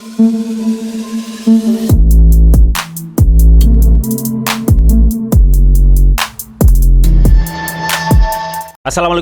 Assalamualaikum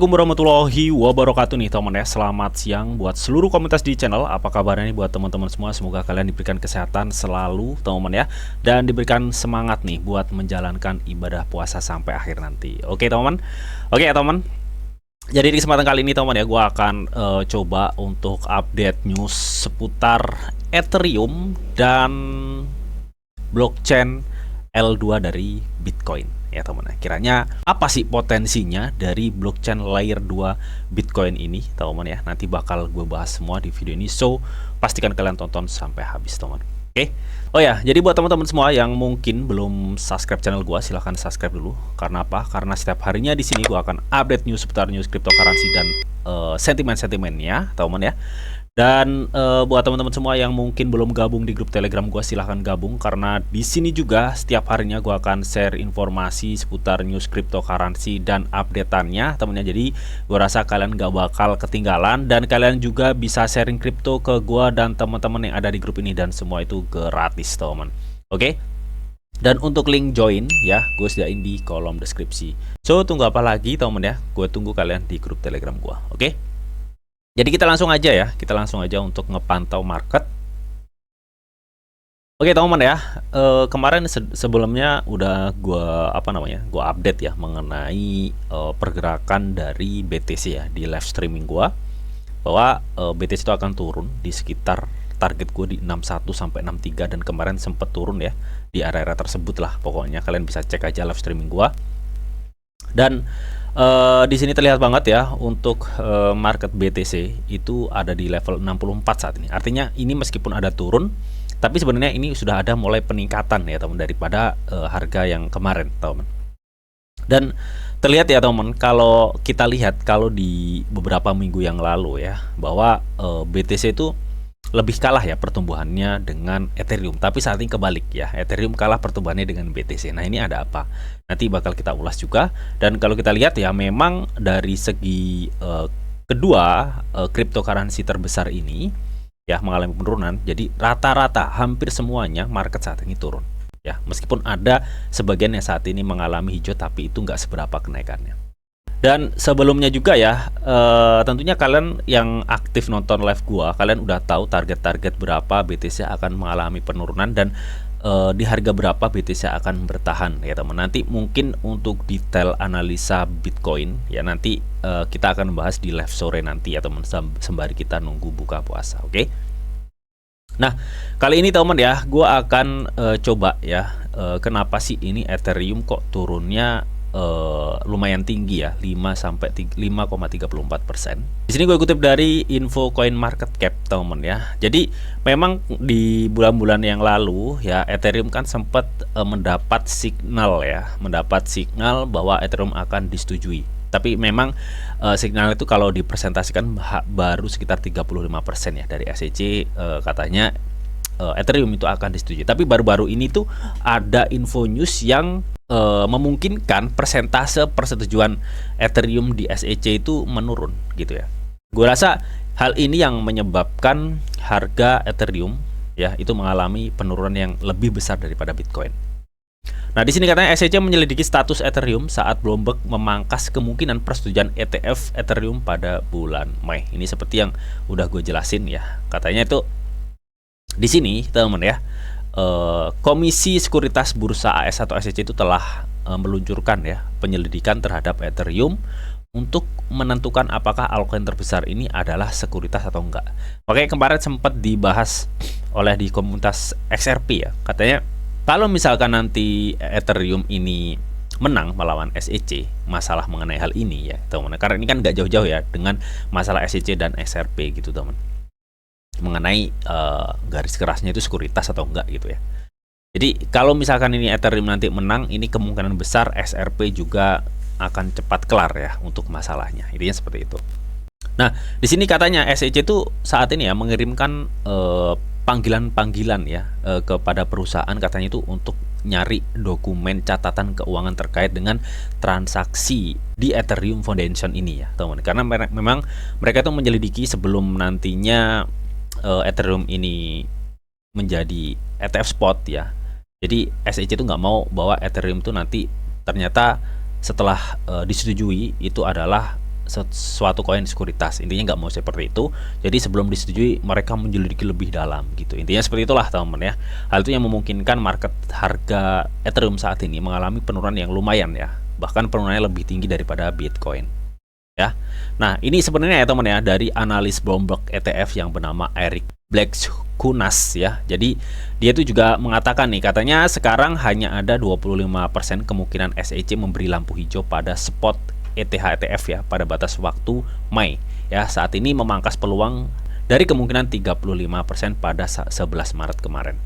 warahmatullahi wabarakatuh nih teman ya. Selamat siang buat seluruh komunitas di channel. Apa kabarnya nih buat teman-teman semua? Semoga kalian diberikan kesehatan selalu teman-teman ya, dan diberikan semangat nih buat menjalankan ibadah puasa sampai akhir nanti. Oke teman-teman. Oke ya teman. Jadi di kesempatan kali ini teman ya, gue akan coba untuk update news seputar Ethereum dan blockchain L2 dari Bitcoin ya teman. Kiranya apa sih potensinya dari blockchain layer 2 Bitcoin ini teman ya? Nanti bakal gue bahas semua di video ini, so pastikan kalian tonton sampai habis teman. Oke. Oh ya, jadi buat teman-teman semua yang mungkin belum subscribe channel gue, silahkan subscribe dulu. Karena apa? Karena setiap harinya di sini gue akan update news seputar news cryptocurrency dan sentimen-sentimennya teman ya. Dan buat teman-teman semua yang mungkin belum gabung di grup Telegram gue, silahkan gabung, karena di sini juga setiap harinya gue akan share informasi seputar news cryptocurrency dan updateannya temennya. Jadi gue rasa kalian gak bakal ketinggalan, dan kalian juga bisa sharing kripto ke gue dan teman-teman yang ada di grup ini, dan semua itu gratis teman. Oke. Dan untuk link join ya, gue sediain di kolom deskripsi. So tunggu apa lagi teman ya? Gue tunggu kalian di grup Telegram gue. Oke. Jadi kita langsung aja ya, untuk ngepantau market. Oke teman-teman ya, kemarin sebelumnya udah gua update ya mengenai pergerakan dari BTC ya di live streaming gua, bahwa BTC itu akan turun di sekitar target gue di 61 sampai 63, dan kemarin sempat turun ya di area-area tersebut lah. Pokoknya kalian bisa cek aja live streaming gua. Dan di sini terlihat banget ya untuk market BTC itu ada di level 64 saat ini. Artinya ini meskipun ada turun, tapi sebenarnya ini sudah ada mulai peningkatan ya teman, daripada harga yang kemarin teman. Dan terlihat ya teman, kalau kita lihat kalau di beberapa minggu yang lalu ya, bahwa BTC itu lebih kalah ya pertumbuhannya dengan Ethereum, tapi saat ini kebalik ya, Ethereum kalah pertumbuhannya dengan BTC. Nah ini ada apa? Nanti bakal kita ulas juga. Dan kalau kita lihat ya, memang dari segi kedua cryptocurrency terbesar ini ya mengalami penurunan. Jadi rata-rata hampir semuanya market saat ini turun ya, meskipun ada sebagian yang saat ini mengalami hijau, tapi itu nggak seberapa kenaikannya. Dan sebelumnya juga ya, tentunya kalian yang aktif nonton live gua, kalian udah tahu target-target berapa BTC akan mengalami penurunan, dan di harga berapa BTC akan bertahan ya teman. Nanti mungkin untuk detail analisa Bitcoin ya, nanti kita akan bahas di live sore nanti ya teman, sembari kita nunggu buka puasa. Oke. Nah kali ini teman ya, gua akan coba ya, kenapa sih ini Ethereum kok turunnya lumayan tinggi ya, 5,34%. Di sini gue kutip dari info Coin Market Cap teman ya. Jadi memang di bulan-bulan yang lalu ya, Ethereum kan sempat mendapat signal bahwa Ethereum akan disetujui. Tapi memang signal itu kalau dipresentasikan baru sekitar 35% ya dari SEC, katanya Ethereum itu akan disetujui. Tapi baru-baru ini tuh ada info news yang memungkinkan persentase persetujuan Ethereum di SEC itu menurun gitu ya. Gue rasa hal ini yang menyebabkan harga Ethereum ya itu mengalami penurunan yang lebih besar daripada Bitcoin. Nah di sini katanya SEC menyelidiki status Ethereum saat Bloomberg memangkas kemungkinan persetujuan ETF Ethereum pada bulan Mei. Ini seperti yang udah gue jelasin ya. Katanya itu di sini teman ya, Komisi Sekuritas Bursa AS atau SEC itu telah meluncurkan ya penyelidikan terhadap Ethereum untuk menentukan apakah altcoin terbesar ini adalah sekuritas atau enggak. Makanya kemarin sempat dibahas oleh di komunitas XRP ya. Katanya kalau misalkan nanti Ethereum ini menang melawan SEC, masalah mengenai hal ini ya teman. Karena ini kan nggak jauh-jauh ya dengan masalah SEC dan XRP gitu teman, mengenai garis kerasnya itu sekuritas atau enggak gitu ya. Jadi kalau misalkan ini Ethereum nanti menang, ini kemungkinan besar XRP juga akan cepat kelar ya untuk masalahnya. Intinya seperti itu. Nah, di sini katanya SEC itu saat ini ya mengirimkan panggilan-panggilan ya kepada perusahaan, katanya itu untuk nyari dokumen catatan keuangan terkait dengan transaksi di Ethereum Foundation ini ya, teman. Karena memang mereka itu menyelidiki sebelum nantinya Ethereum ini menjadi ETF spot ya. Jadi SEC itu nggak mau bahwa Ethereum itu nanti ternyata setelah disetujui itu adalah suatu koin sekuritas. Intinya nggak mau seperti itu. Jadi sebelum disetujui mereka menyelidiki lebih dalam gitu. Intinya seperti itulah teman-teman ya. Hal itu yang memungkinkan market harga Ethereum saat ini mengalami penurunan yang lumayan ya. Bahkan penurunannya lebih tinggi daripada Bitcoin ya. Nah, ini sebenarnya ya teman ya dari analis Bloomberg ETF yang bernama Eric Blackkunas ya. Jadi dia itu juga mengatakan nih, katanya sekarang hanya ada 25% kemungkinan SEC memberi lampu hijau pada spot ETH ETF ya pada batas waktu Mei ya. Saat ini memangkas peluang dari kemungkinan 35% pada 11 Maret kemarin.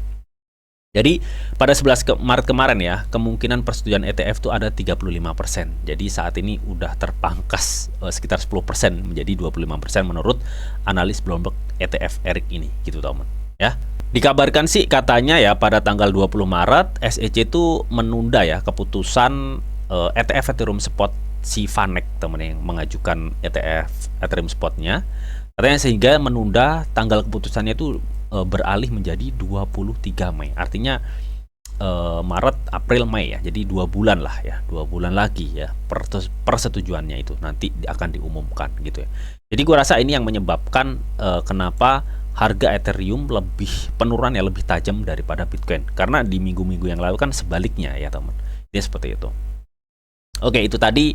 Jadi pada 11 Maret kemarin ya, kemungkinan persetujuan ETF itu ada 35%. Jadi saat ini udah terpangkas sekitar 10% menjadi 25% menurut analis Bloomberg ETF Eric ini gitu teman ya. Dikabarkan sih katanya ya pada tanggal 20 Maret SEC itu menunda ya keputusan ETF Ethereum Spot si Vanek teman yang mengajukan ETF Ethereum Spotnya, katanya sehingga menunda tanggal keputusannya itu beralih menjadi 23 Mei. Artinya Maret, April, Mei ya. Jadi 2 bulan lah ya, 2 bulan lagi ya persetujuannya itu nanti akan diumumkan gitu ya. Jadi gua rasa ini yang menyebabkan kenapa harga Ethereum penurunannya lebih tajam daripada Bitcoin, karena di minggu-minggu yang lalu kan sebaliknya ya teman. Dia seperti itu. Oke, itu tadi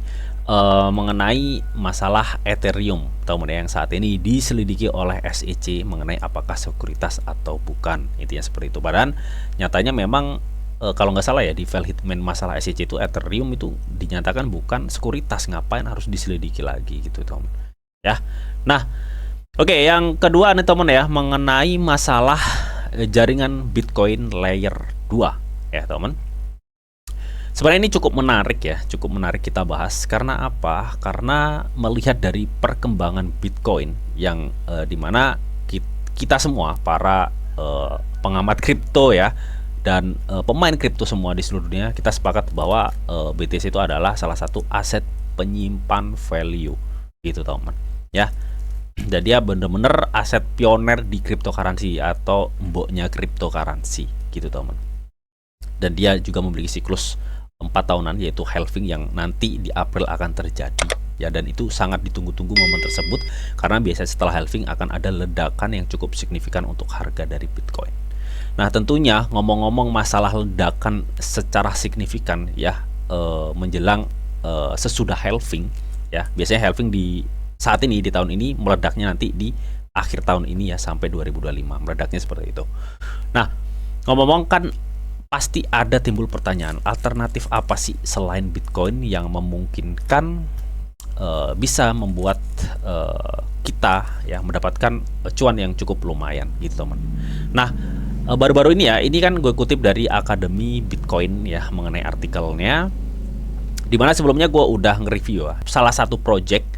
mengenai masalah Ethereum teman yang saat ini diselidiki oleh SEC mengenai apakah sekuritas atau bukan. Intinya seperti itu. Padahal nyatanya memang kalau nggak salah ya di file hitman masalah SEC itu Ethereum itu dinyatakan bukan sekuritas, ngapain harus diselidiki lagi gitu teman ya. Nah, oke, yang kedua nih teman ya mengenai masalah jaringan Bitcoin layer 2 ya teman. Sebenarnya ini cukup menarik kita bahas. Karena apa? Karena melihat dari perkembangan Bitcoin yang dimana kita semua para pengamat kripto ya dan pemain kripto semua di seluruh dunia, kita sepakat bahwa BTC itu adalah salah satu aset penyimpan value gitu teman ya. Dan dia bener-bener aset pioner di cryptocurrency atau mboknya cryptocurrency gitu teman. Dan dia juga memiliki siklus 4 tahunan yaitu halving yang nanti di April akan terjadi ya, dan itu sangat ditunggu-tunggu momen tersebut karena biasanya setelah halving akan ada ledakan yang cukup signifikan untuk harga dari Bitcoin. Nah, tentunya ngomong-ngomong masalah ledakan secara signifikan ya menjelang sesudah halving ya, biasanya halving di saat ini di tahun ini, meledaknya nanti di akhir tahun ini ya sampai 2025 meledaknya seperti itu. Nah, ngomong-ngomong kan pasti ada timbul pertanyaan, alternatif apa sih selain Bitcoin yang memungkinkan bisa membuat kita ya mendapatkan cuan yang cukup lumayan gitu teman. Nah, baru-baru ini ya, ini kan gue kutip dari Akademi Bitcoin ya mengenai artikelnya, dimana sebelumnya gue udah nge-review ya salah satu project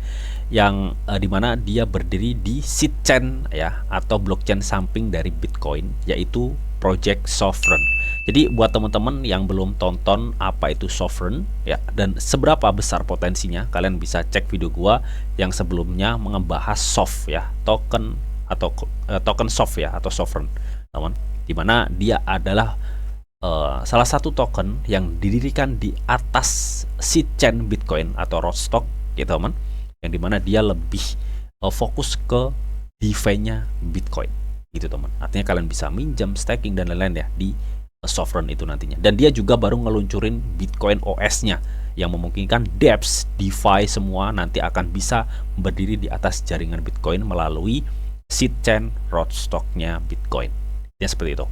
yang dimana dia berdiri di sidechain ya atau blockchain samping dari Bitcoin, yaitu Project Sovereign. Jadi buat teman-teman yang belum tonton apa itu Sovereign ya dan seberapa besar potensinya, kalian bisa cek video gua yang sebelumnya membahas SOF ya, token atau token SOF ya atau Sovereign, teman. Dimana dia adalah salah satu token yang didirikan di atas sidechain Bitcoin atau Rootstock gitu teman, yang dimana dia lebih fokus ke DeFi-nya Bitcoin gitu teman. Artinya kalian bisa minjam, staking dan lain-lain ya di Sovereign itu nantinya. Dan dia juga baru ngeluncurin Bitcoin OS-nya yang memungkinkan dApps, DeFi semua nanti akan bisa berdiri di atas jaringan Bitcoin melalui sidechain Rootstock-nya Bitcoin. Ya seperti itu.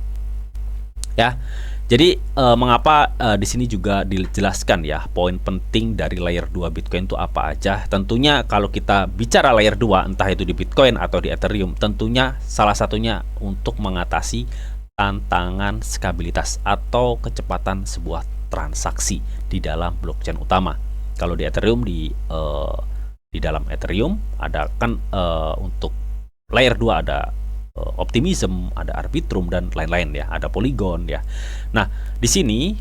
Ya. Jadi mengapa di sini juga dijelaskan ya poin penting dari layer 2 Bitcoin itu apa aja? Tentunya kalau kita bicara layer 2 entah itu di Bitcoin atau di Ethereum, tentunya salah satunya untuk mengatasi tantangan skabilitas atau kecepatan sebuah transaksi di dalam blockchain utama. Kalau di Ethereum di dalam Ethereum ada kan untuk layer 2 ada Optimism, ada Arbitrum dan lain-lain ya, ada Polygon ya. Nah, di sini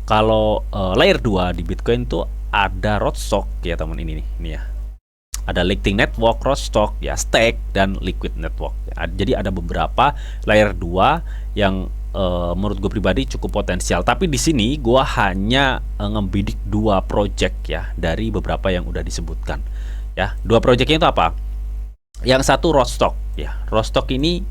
kalau layer 2 di Bitcoin tuh ada Rootstock ya teman, ini ya. Ada Lightning Network, Rootstock, ya Stake dan Liquid Network. Ya, jadi ada beberapa layer 2 yang menurut gue pribadi cukup potensial. Tapi di sini gue hanya ngebidik 2 project ya dari beberapa yang udah disebutkan. Ya, 2 projectnya itu apa? Yang satu Rostock ya. Rostock ini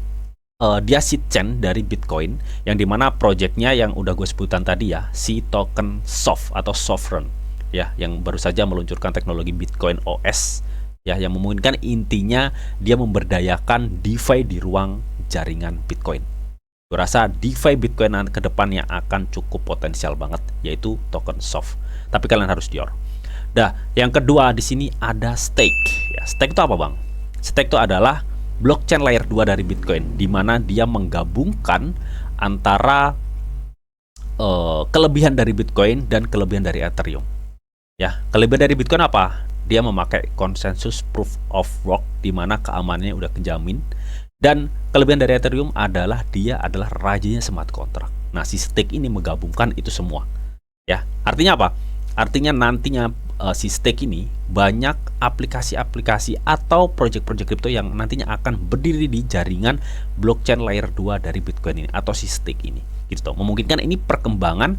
dia seedchain dari Bitcoin, yang dimana projectnya yang udah gue sebutan tadi ya, si token Soft atau Sovereign ya, yang baru saja meluncurkan teknologi Bitcoin OS ya, yang memungkinkan intinya dia memberdayakan DeFi di ruang jaringan Bitcoin. Gue rasa DeFi Bitcoin ke depannya akan cukup potensial banget, yaitu token Soft. Tapi kalian harus dior. Nah, yang kedua di sini ada Stake. Ya, Stake itu apa, Bang? Stake itu adalah blockchain layer 2 dari Bitcoin, di mana dia menggabungkan antara kelebihan dari Bitcoin dan kelebihan dari Ethereum. Ya, kelebihan dari Bitcoin apa? Dia memakai konsensus proof of work, di mana keamanannya udah kejamin. Dan kelebihan dari Ethereum adalah dia adalah rajanya smart contract. Nah, si Stake ini menggabungkan itu semua. Ya, artinya apa? Artinya nantinya si Stake ini banyak aplikasi-aplikasi atau project-project crypto yang nantinya akan berdiri di jaringan blockchain layer 2 dari Bitcoin ini atau si Stake ini. Gitu toh. Memungkinkan ini perkembangan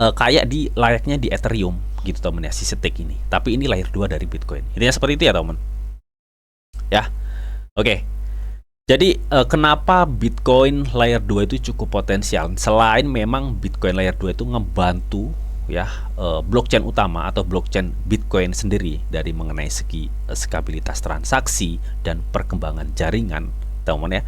kayak di layaknya di Ethereum gitu teman ya, si Stake ini. Tapi ini layer 2 dari Bitcoin. Intinya seperti itu ya, teman. Ya. Oke. Jadi kenapa Bitcoin layer 2 itu cukup potensial? Selain memang Bitcoin layer 2 itu ngebantu ya blockchain utama atau blockchain Bitcoin sendiri dari mengenai segi skabilitas transaksi dan perkembangan jaringan, teman ya.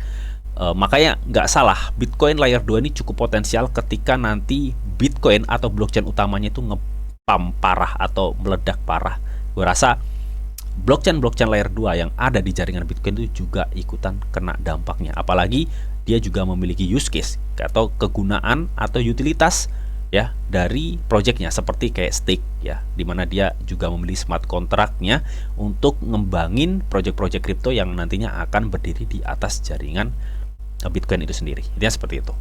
Makanya nggak salah Bitcoin layer 2 ini cukup potensial ketika nanti Bitcoin atau blockchain utamanya itu ngepam parah atau meledak parah. Gue rasa blockchain layer 2 yang ada di jaringan Bitcoin itu juga ikutan kena dampaknya. Apalagi dia juga memiliki use case atau kegunaan atau utilitas ya dari projectnya, seperti kayak Stake ya, dimana dia juga memiliki smart contract-nya untuk ngembangin project-project crypto yang nantinya akan berdiri di atas jaringan Bitcoin itu sendiri. Intinya seperti itu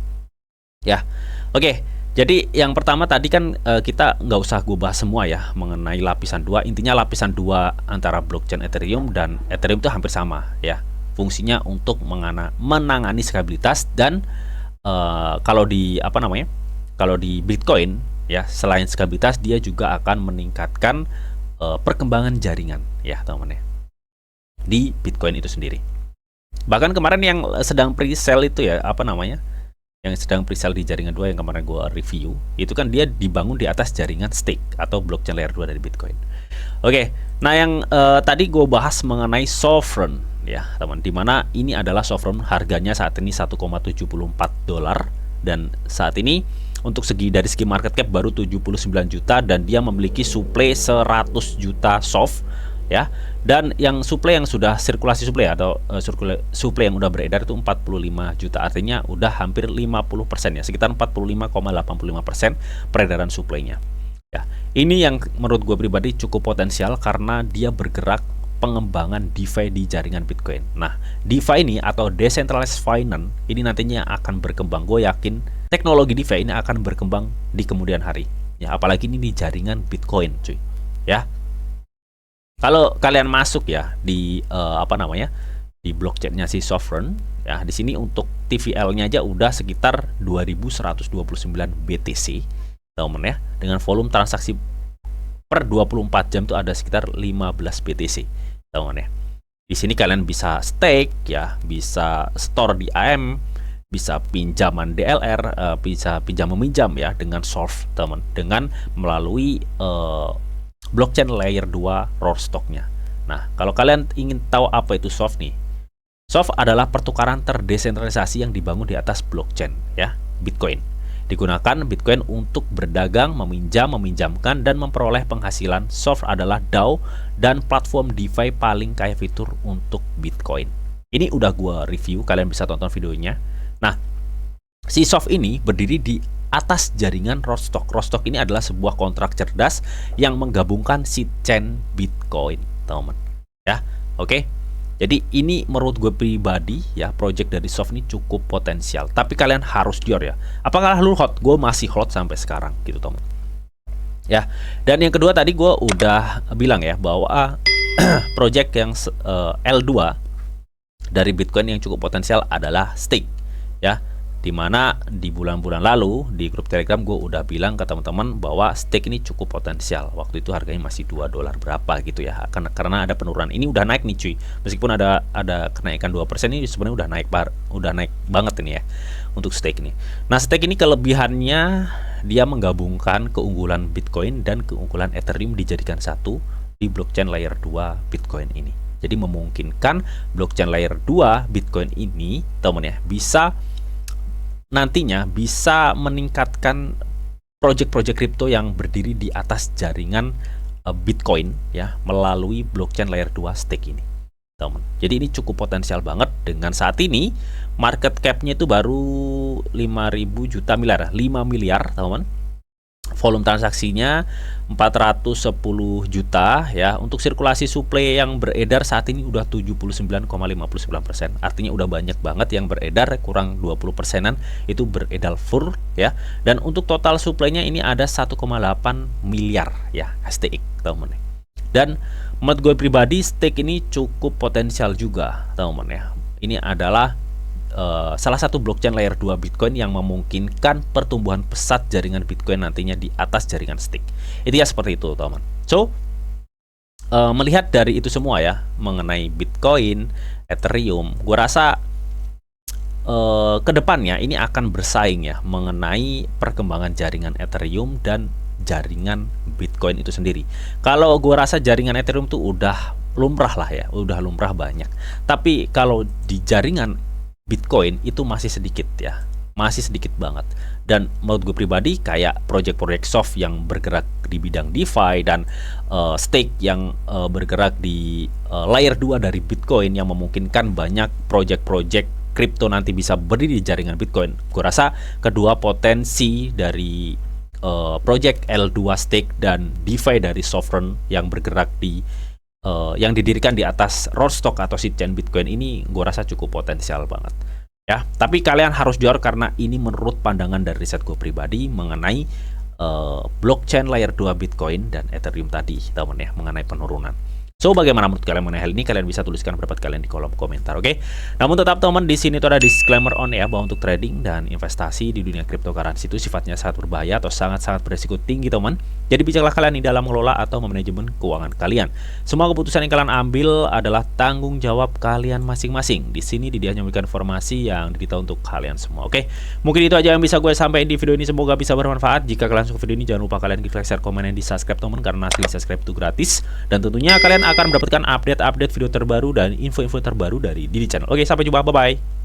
ya. Oke, jadi yang pertama tadi kan kita nggak usah gue bahas semua ya mengenai lapisan 2. Intinya lapisan 2 antara blockchain Ethereum dan Ethereum itu hampir sama ya. Fungsinya untuk menangani stabilitas dan kalau di kalau di Bitcoin ya, selain stabilitas dia juga akan meningkatkan perkembangan jaringan ya, teman-teman ya, di Bitcoin itu sendiri. Bahkan kemarin yang sedang pre-sale itu ya, yang sedang pre-sale di jaringan 2 yang kemarin gue review, itu kan dia dibangun di atas jaringan Stake atau blockchain layer 2 dari Bitcoin. Oke, nah yang tadi gue bahas mengenai Sovereign ya, teman, dimana ini adalah Sovereign, harganya saat ini 1,74 dolar, dan saat ini untuk dari segi market cap baru 79 juta, dan dia memiliki supply 100 juta soft ya. Dan yang supply yang sudah sirkulasi supply atau supply yang udah beredar itu 45 juta. Artinya udah hampir 50% ya, sekitar 45,85% peredaran supply-nya. Ya, ini yang menurut gue pribadi cukup potensial karena dia bergerak pengembangan DeFi di jaringan Bitcoin. Nah, DeFi ini atau Decentralized Finance ini nantinya akan berkembang. Gue yakin teknologi DeFi ini akan berkembang di kemudian hari. Ya, apalagi ini di jaringan Bitcoin, cuy. Ya. Kalau kalian masuk ya di di blockchain-nya si Sovereign, ya di sini untuk TVL-nya aja udah sekitar 2129 BTC, teman ya. Dengan volume transaksi per 24 jam itu ada sekitar 15 BTC, teman ya. Di sini kalian bisa stake ya, bisa store di AM, bisa pinjaman DLR, bisa pinjam meminjam ya dengan Solve, teman, dengan melalui blockchain layer 2 Rostock-nya. Nah, kalau kalian ingin tahu apa itu Solve nih, Solve adalah pertukaran terdesentralisasi yang dibangun di atas blockchain ya, Bitcoin. Digunakan Bitcoin untuk berdagang, meminjamkan, dan memperoleh penghasilan. Solve adalah DAO dan platform DeFi paling kaya fitur untuk Bitcoin. Ini udah gua review, kalian bisa tonton videonya. Nah, si Solve ini berdiri di atas jaringan Rostock. Rostock ini adalah sebuah kontrak cerdas yang menggabungkan seedchain Bitcoin, teman-teman. Ya, oke. Jadi ini menurut gue pribadi ya, project dari Solve ini cukup potensial. Tapi kalian harus jujur ya. Apakah lu hot? Gue masih hot sampai sekarang gitu, teman. Ya. Dan yang kedua tadi gue udah bilang ya bahwa project yang L2 dari Bitcoin yang cukup potensial adalah Stake. Ya. Dimana di bulan-bulan lalu di grup Telegram gue udah bilang ke teman-teman bahwa stake ini cukup potensial. Waktu itu harganya masih $2 berapa gitu ya. Karena ada penurunan. Ini udah naik nih cuy. Meskipun ada kenaikan 2%, ini sebenarnya udah naik banget ini ya untuk stake ini. Nah, stake ini kelebihannya dia menggabungkan keunggulan Bitcoin dan keunggulan Ethereum dijadikan satu di blockchain layer 2 Bitcoin ini. Jadi memungkinkan blockchain layer 2 Bitcoin ini teman ya nantinya bisa meningkatkan project-project kripto yang berdiri di atas jaringan Bitcoin ya melalui blockchain layer 2 stake ini, teman. Jadi ini cukup potensial banget dengan saat ini market cap-nya itu baru 5.000 juta miliar, 5 miliar, teman. Volume transaksinya 410 juta ya. Untuk sirkulasi supply yang beredar saat ini udah 79,59%. Artinya udah banyak banget yang beredar, kurang 20%-an itu beredar full ya. Dan untuk total supply-nya ini ada 1,8 miliar ya STX, teman-teman. Dan menurut gue pribadi stake ini cukup potensial juga, teman-teman ya. Ini adalah salah satu blockchain layer 2 Bitcoin yang memungkinkan pertumbuhan pesat jaringan Bitcoin nantinya di atas jaringan stake. Itu ya seperti itu, teman. So, melihat dari itu semua ya mengenai Bitcoin, Ethereum, gue rasa kedepannya ini akan bersaing ya mengenai perkembangan jaringan Ethereum dan jaringan Bitcoin itu sendiri. Kalau gue rasa jaringan Ethereum tuh udah lumrah lah ya, udah lumrah banyak. Tapi kalau di jaringan Bitcoin itu masih sedikit ya, masih sedikit banget. Dan menurut gue pribadi kayak project-project soft yang bergerak di bidang DeFi dan stake yang bergerak di layer 2 dari Bitcoin yang memungkinkan banyak project-project kripto nanti bisa berdiri di jaringan Bitcoin. Gue rasa kedua potensi dari project L2 stake dan DeFi dari Sovereign yang bergerak di yang didirikan di atas Roadstock atau sidechain Bitcoin ini gue rasa cukup potensial banget ya. Tapi kalian harus jujur karena ini menurut pandangan dari riset gue pribadi mengenai blockchain layer 2 Bitcoin dan Ethereum tadi, teman ya, mengenai penurunan. So, bagaimana menurut kalian mengenai hal ini? Kalian bisa tuliskan pendapat kalian di kolom komentar, oke? Namun tetap teman, di sini tuh ada disclaimer on ya bahwa untuk trading dan investasi di dunia cryptocurrency itu sifatnya sangat berbahaya atau sangat-sangat berisiko tinggi, teman. Jadi bijaklah kalian di dalam mengelola atau memanajemen keuangan kalian. Semua keputusan yang kalian ambil adalah tanggung jawab kalian masing-masing. Di sini Didi hanya memberikan informasi yang diberitahu untuk kalian semua, oke? Mungkin itu aja yang bisa gue sampaikan di video ini. Semoga bisa bermanfaat. Jika kalian suka video ini, jangan lupa kalian klik like, share, komen, dan di subscribe, teman, karena asli subscribe itu gratis. Dan tentunya kalian akan mendapatkan update-update video terbaru dan info-info terbaru dari Didi Channel. Oke, sampai jumpa, bye-bye.